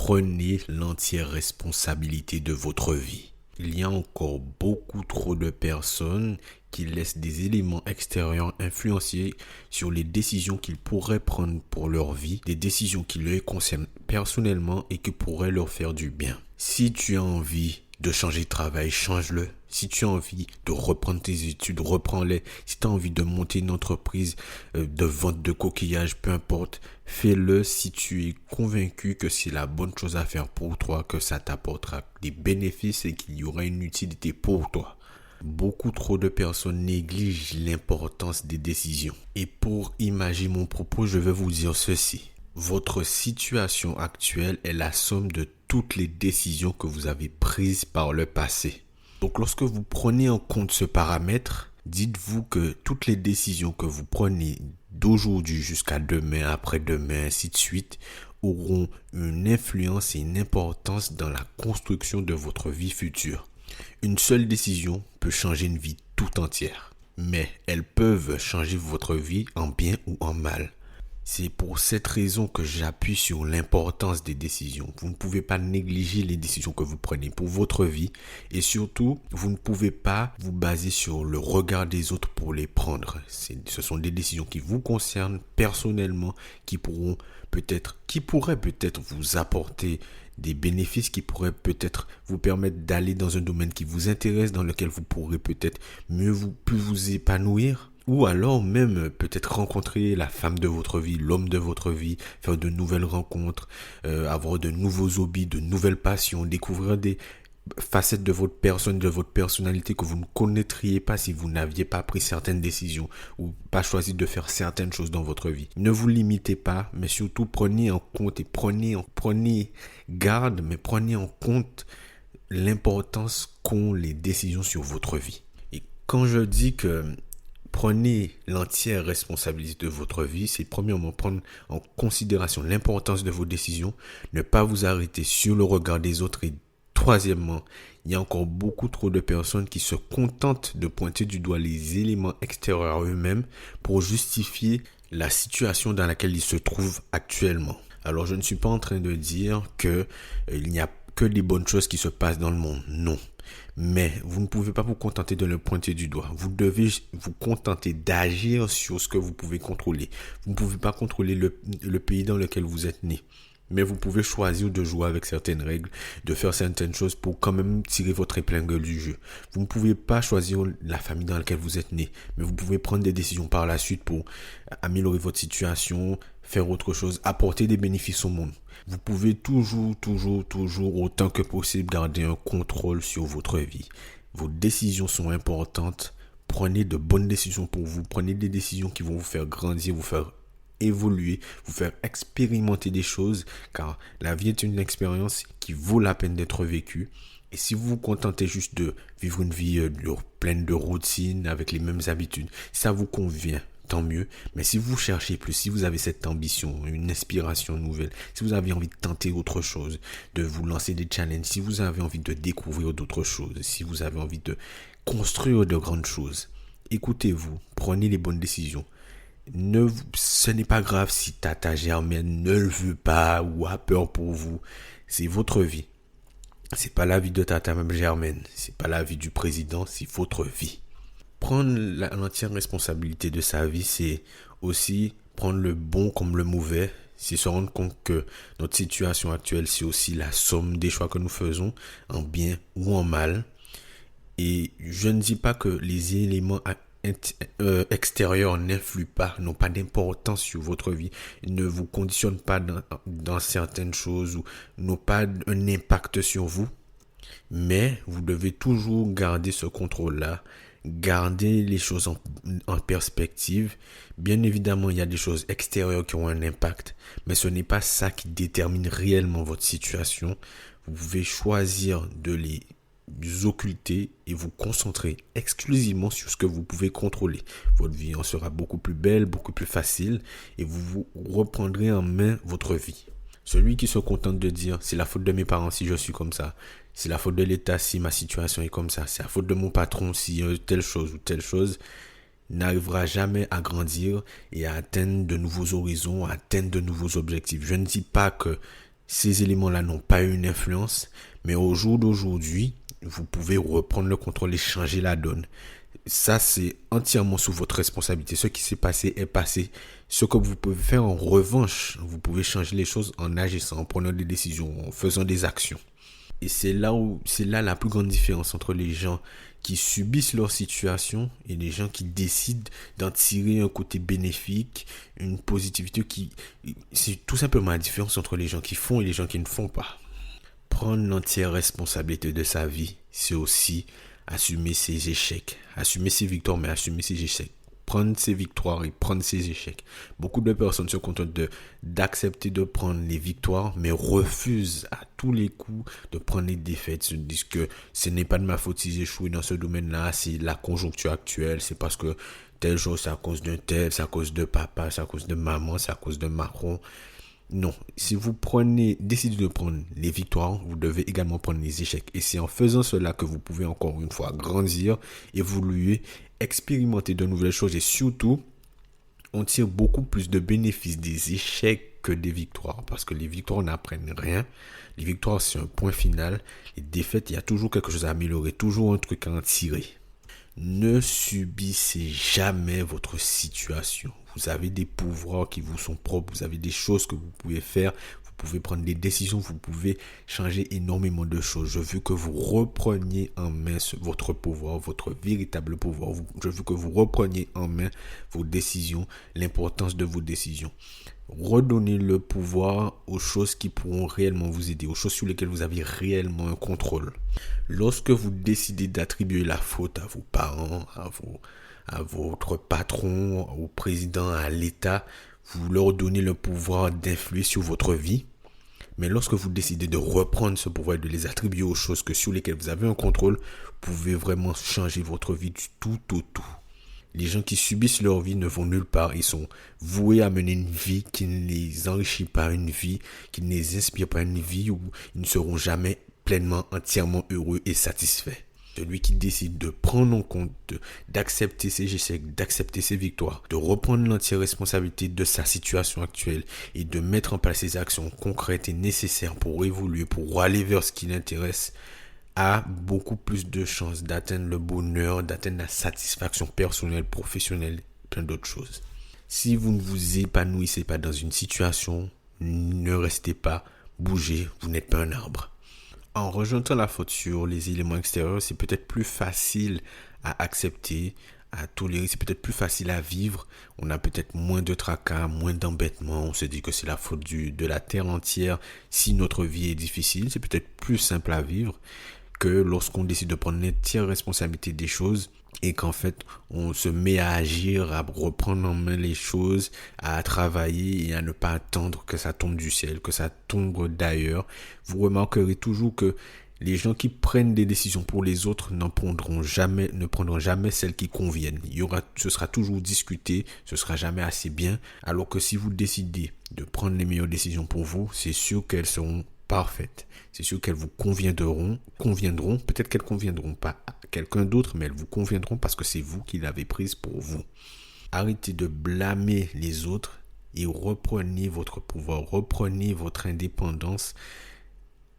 Prenez l'entière responsabilité de votre vie. Il y a encore beaucoup trop de personnes qui laissent des éléments extérieurs influencer sur les décisions qu'ils pourraient prendre pour leur vie, des décisions qui les concernent personnellement et qui pourraient leur faire du bien. Si tu as envie de changer de travail, change-le. Si tu as envie de reprendre tes études, reprends-les. Si tu as envie de monter une entreprise de vente de coquillages, peu importe, fais-le si tu es convaincu que c'est la bonne chose à faire pour toi, que ça t'apportera des bénéfices et qu'il y aura une utilité pour toi. Beaucoup trop de personnes négligent l'importance des décisions. Et pour imager mon propos, je vais vous dire ceci. Votre situation actuelle est la somme de toutes les décisions que vous avez prises par le passé. Donc lorsque vous prenez en compte ce paramètre, dites-vous que toutes les décisions que vous prenez d'aujourd'hui jusqu'à demain, après-demain, ainsi de suite, auront une influence et une importance dans la construction de votre vie future. Une seule décision peut changer une vie tout entière, mais elles peuvent changer votre vie en bien ou en mal. C'est pour cette raison que j'appuie sur l'importance des décisions. Vous ne pouvez pas négliger les décisions que vous prenez pour votre vie et surtout, vous ne pouvez pas vous baser sur le regard des autres pour les prendre. Ce sont des décisions qui vous concernent personnellement, qui pourraient peut-être vous apporter des bénéfices, qui pourraient peut-être vous permettre d'aller dans un domaine qui vous intéresse, dans lequel vous pourrez peut-être plus vous épanouir. Ou alors même peut-être rencontrer la femme de votre vie, l'homme de votre vie, faire de nouvelles rencontres, avoir de nouveaux hobbies, de nouvelles passions, découvrir des facettes de votre personne, de votre personnalité que vous ne connaîtriez pas si vous n'aviez pas pris certaines décisions ou pas choisi de faire certaines choses dans votre vie. Ne vous limitez pas, mais surtout prenez en compte et prenez garde, mais prenez en compte l'importance qu'ont les décisions sur votre vie. Et quand je dis que prenez l'entière responsabilité de votre vie, c'est premièrement prendre en considération l'importance de vos décisions, ne pas vous arrêter sur le regard des autres et troisièmement, il y a encore beaucoup trop de personnes qui se contentent de pointer du doigt les éléments extérieurs à eux-mêmes pour justifier la situation dans laquelle ils se trouvent actuellement. Alors je ne suis pas en train de dire que il n'y a que des bonnes choses qui se passent dans le monde, non. Mais vous ne pouvez pas vous contenter de le pointer du doigt. Vous devez vous contenter d'agir sur ce que vous pouvez contrôler. Vous ne pouvez pas contrôler le pays dans lequel vous êtes né. Mais vous pouvez choisir de jouer avec certaines règles, de faire certaines choses pour quand même tirer votre épingle du jeu. Vous ne pouvez pas choisir la famille dans laquelle vous êtes né, mais vous pouvez prendre des décisions par la suite pour améliorer votre situation, faire autre chose, apporter des bénéfices au monde. Vous pouvez toujours, autant que possible, garder un contrôle sur votre vie. Vos décisions sont importantes. Prenez de bonnes décisions pour vous. Prenez des décisions qui vont vous faire grandir, vous faire évoluer, vous faire expérimenter des choses, car la vie est une expérience qui vaut la peine d'être vécue. Et si vous vous contentez juste de vivre une vie pleine de routine, avec les mêmes habitudes, si ça vous convient, tant mieux. Mais si vous cherchez plus, si vous avez cette ambition, une inspiration nouvelle, si vous avez envie de tenter autre chose, de vous lancer des challenges, si vous avez envie de découvrir d'autres choses, si vous avez envie de construire de grandes choses, écoutez-vous, prenez les bonnes décisions. Ce n'est pas grave si Tata Germaine ne le veut pas ou a peur pour vous. C'est votre vie. C'est pas la vie de Tata Germaine. C'est pas la vie du président. C'est votre vie. Prendre l'entière responsabilité de sa vie, c'est aussi prendre le bon comme le mauvais. C'est se rendre compte que notre situation actuelle, c'est aussi la somme des choix que nous faisons, en bien ou en mal. Et je ne dis pas que les éléments extérieurs n'influent pas, n'ont pas d'importance sur votre vie, ne vous conditionnent pas dans certaines choses ou n'ont pas un impact sur vous. Mais vous devez toujours garder ce contrôle-là, garder les choses en perspective. Bien évidemment, il y a des choses extérieures qui ont un impact, mais ce n'est pas ça qui détermine réellement votre situation. Vous pouvez choisir de les occulter et vous concentrer exclusivement sur ce que vous pouvez contrôler. Votre vie en sera beaucoup plus belle, beaucoup plus facile et vous reprendrez en main votre vie. Celui qui se contente de dire c'est la faute de mes parents si je suis comme ça, c'est la faute de l'État si ma situation est comme ça, c'est la faute de mon patron si telle chose ou telle chose, n'arrivera jamais à grandir et à atteindre de nouveaux horizons, à atteindre de nouveaux objectifs. Je ne dis pas que Ces éléments-là n'ont pas eu une influence, mais au jour d'aujourd'hui, vous pouvez reprendre le contrôle et changer la donne. Ça, c'est entièrement sous votre responsabilité. Ce qui s'est passé est passé. Ce que vous pouvez faire en revanche, vous pouvez changer les choses en agissant, en prenant des décisions, en faisant des actions. Et c'est là la plus grande différence entre les gens qui subissent leur situation et les gens qui décident d'en tirer un côté bénéfique, une positivité c'est tout simplement la différence entre les gens qui font et les gens qui ne font pas. Prendre l'entière responsabilité de sa vie, c'est aussi assumer ses échecs, assumer ses victoires, mais assumer ses échecs. Prendre ses victoires et prendre ses échecs. Beaucoup de personnes se contentent d'accepter de prendre les victoires, mais refusent à tous les coups de prendre les défaites. Se disent que ce n'est pas de ma faute si j'échoue dans ce domaine-là, c'est la conjoncture actuelle, c'est parce que tel jour c'est à cause d'un tel, c'est à cause de papa, c'est à cause de maman, c'est à cause de Macron. Non, si vous décidez de prendre les victoires, vous devez également prendre les échecs. Et c'est en faisant cela que vous pouvez encore une fois grandir, évoluer, expérimenter de nouvelles choses et surtout, on tire beaucoup plus de bénéfices des échecs que des victoires. Parce que les victoires n'apprennent rien. Les victoires, c'est un point final. Les défaites, il y a toujours quelque chose à améliorer, toujours un truc à en tirer. Ne subissez jamais votre situation. Vous avez des pouvoirs qui vous sont propres, vous avez des choses que vous pouvez faire, vous pouvez prendre des décisions, vous pouvez changer énormément de choses. Je veux que vous repreniez en main votre pouvoir, votre véritable pouvoir. Je veux que vous repreniez en main vos décisions, l'importance de vos décisions. Redonnez le pouvoir aux choses qui pourront réellement vous aider, aux choses sur lesquelles vous avez réellement un contrôle. Lorsque vous décidez d'attribuer la faute à vos parents, à votre patron, au président, à l'État, vous leur donnez le pouvoir d'influer sur votre vie. Mais lorsque vous décidez de reprendre ce pouvoir et de les attribuer aux choses sur lesquelles vous avez un contrôle, vous pouvez vraiment changer votre vie du tout au tout. Les gens qui subissent leur vie ne vont nulle part. Ils sont voués à mener une vie qui ne les enrichit pas, une vie qui ne les inspire pas, une vie où ils ne seront jamais pleinement, entièrement heureux et satisfaits. Celui qui décide de prendre en compte, d'accepter ses échecs, d'accepter ses victoires, de reprendre l'entière responsabilité de sa situation actuelle et de mettre en place les actions concrètes et nécessaires pour évoluer, pour aller vers ce qui l'intéresse, a beaucoup plus de chances d'atteindre le bonheur, d'atteindre la satisfaction personnelle, professionnelle, plein d'autres choses. Si vous ne vous épanouissez pas dans une situation, ne restez pas, bougez, vous n'êtes pas un arbre. En rejetant la faute sur les éléments extérieurs, c'est peut-être plus facile à accepter, à tolérer, c'est peut-être plus facile à vivre. On a peut-être moins de tracas, moins d'embêtements. On se dit que c'est la faute de la terre entière. Si notre vie est difficile, c'est peut-être plus simple à vivre que lorsqu'on décide de prendre l'entière responsabilité des choses et qu'en fait on se met à agir, à reprendre en main les choses, à travailler et à ne pas attendre que ça tombe du ciel, que ça tombe d'ailleurs. Vous remarquerez toujours que les gens qui prennent des décisions pour les autres ne prendront jamais celles qui conviennent. Ce sera toujours discuté, ce sera jamais assez bien. Alors que si vous décidez de prendre les meilleures décisions pour vous, c'est sûr qu'elles seront parfaites. C'est sûr qu'elles vous conviendront. Peut-être qu'elles ne conviendront pas à quelqu'un d'autre, mais elles vous conviendront parce que c'est vous qui l'avez prise pour vous. Arrêtez de blâmer les autres et reprenez votre pouvoir, reprenez votre indépendance.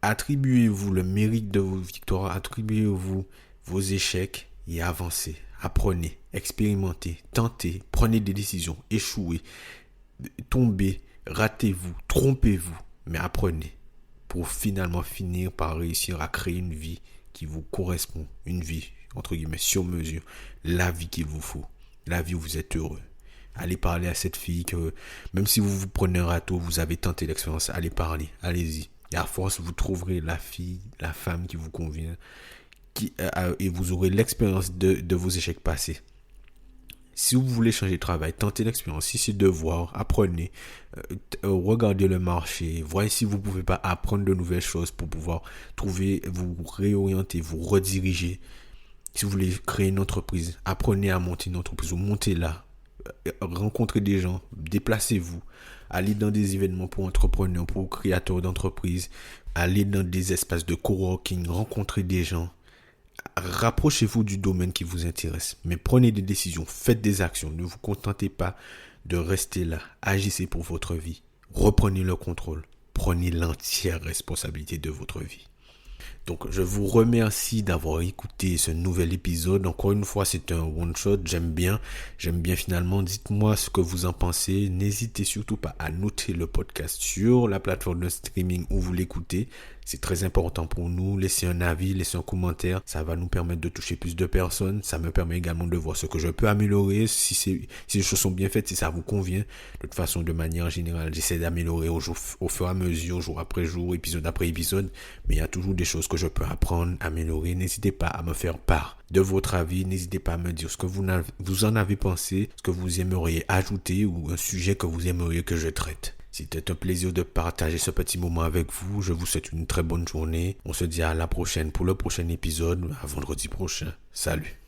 Attribuez-vous le mérite de vos victoires, attribuez-vous vos échecs et avancez. Apprenez, expérimentez, tentez, prenez des décisions, échouez, tombez, ratez-vous, trompez-vous, mais apprenez pour finalement finir par réussir à créer une vie qui vous correspond, une vie entre guillemets sur mesure, la vie qu'il vous faut, la vie où vous êtes heureux. Allez parler à cette fille que même si vous prenez un râteau, vous avez tenté l'expérience, allez parler, allez-y. Et à force, vous trouverez la fille, la femme qui vous convient et vous aurez l'expérience de vos échecs passés. Si vous voulez changer de travail, tentez l'expérience. Si c'est devoir, apprenez, regardez le marché, voyez si vous ne pouvez pas apprendre de nouvelles choses pour pouvoir vous réorienter, vous rediriger. Si vous voulez créer une entreprise, apprenez à monter une entreprise ou montez là. Rencontrez des gens, déplacez-vous, allez dans des événements pour entrepreneurs, pour créateurs d'entreprises, allez dans des espaces de coworking, rencontrez des gens. Rapprochez-vous du domaine qui vous intéresse, mais prenez des décisions, faites des actions, ne vous contentez pas de rester là, agissez pour votre vie, reprenez le contrôle, prenez l'entière responsabilité de votre vie. Donc, je vous remercie d'avoir écouté ce nouvel épisode. Encore une fois, c'est un one-shot. J'aime bien finalement. Dites-moi ce que vous en pensez. N'hésitez surtout pas à noter le podcast sur la plateforme de streaming où vous l'écoutez. C'est très important pour nous. Laissez un avis, laissez un commentaire. Ça va nous permettre de toucher plus de personnes. Ça me permet également de voir ce que je peux améliorer. Si les choses sont bien faites, si ça vous convient. De toute façon, de manière générale, j'essaie d'améliorer au fur et à mesure, jour après jour, épisode après épisode. Mais il y a toujours des choses que je peux apprendre, améliorer. N'hésitez pas à me faire part de votre avis. N'hésitez pas à me dire ce que vous en avez pensé, ce que vous aimeriez ajouter ou un sujet que vous aimeriez que je traite. C'était un plaisir de partager ce petit moment avec vous. Je vous souhaite une très bonne journée. On se dit à la prochaine pour le prochain épisode, à vendredi prochain. Salut.